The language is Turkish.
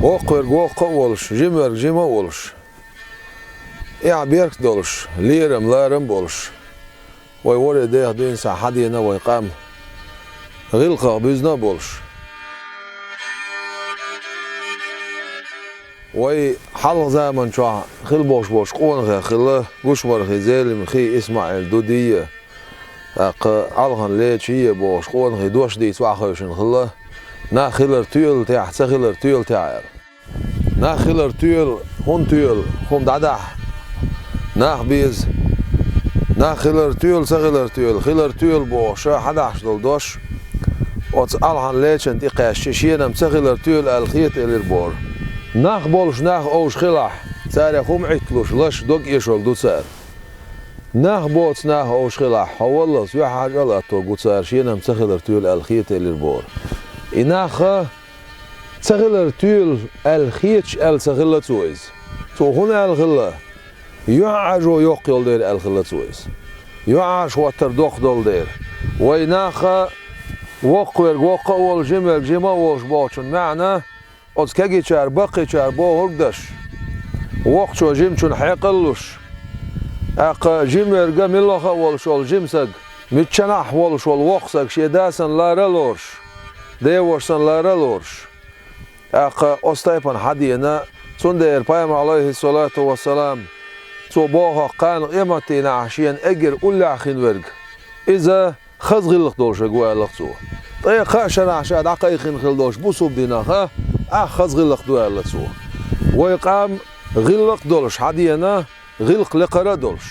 Oqverg oqa oluş, jimverg jima oluş. İ'berk doluş, lirim larim boluş. Vay oraya deyah duyunsa hadiyene vay qam. Gılqa bizna boluş. Vay halq zaman çuha xil boş qonğa xili guşmar xizelim xi İsmail Dudiye. Alğan leçiye boş qonğa doş dey swaxoşun xili. Na xilir tüyül teh, xilir tüyül teh. Na xilir tüyül, hun tüyül, hum dadah. Nah biz, na xilir tüyül boşa hadaş dol doş. Ots alhan leçen ti qaşşi şiyenem xilir tüyül alxiyet elir bor. Nah boluş nah oş xilah. Sare hum itluş laş dog yeşol dutsar. Nah bots nah oş xilah. Havallas ya hajalı to gutsar şiyenem xilir tüyül alxiyet elir bor. İnaxa xilir tüyül alxiyet el xilir tüyüz. To hun alxilla. يعج ويقيل دير الخلة سويس يعج وتر دوخ دول دير ويناخا وقور وقا والجمل جما وش باشن معنا از كجي چار بقي چار بو هردش وقت شو جيم چون حيقلوش اقا جيمرگا ملوخا والشول جيمسگ متشنح والشول وقسگ شيداسن لارلورش ديورسن لارلورش اقا استايپن حدينا سون دير بايم عليه الصلاة والسلام صباها قان قيمتنا عشان اجر قول عخين ورق اذا خزغلق دوش جوالق تو طيب خاشن عشان عقايخين خلدوش بوصوب دينا ها خزغلق دوالق تو ويقام غلق دولش حدينا غلق لقرا دولش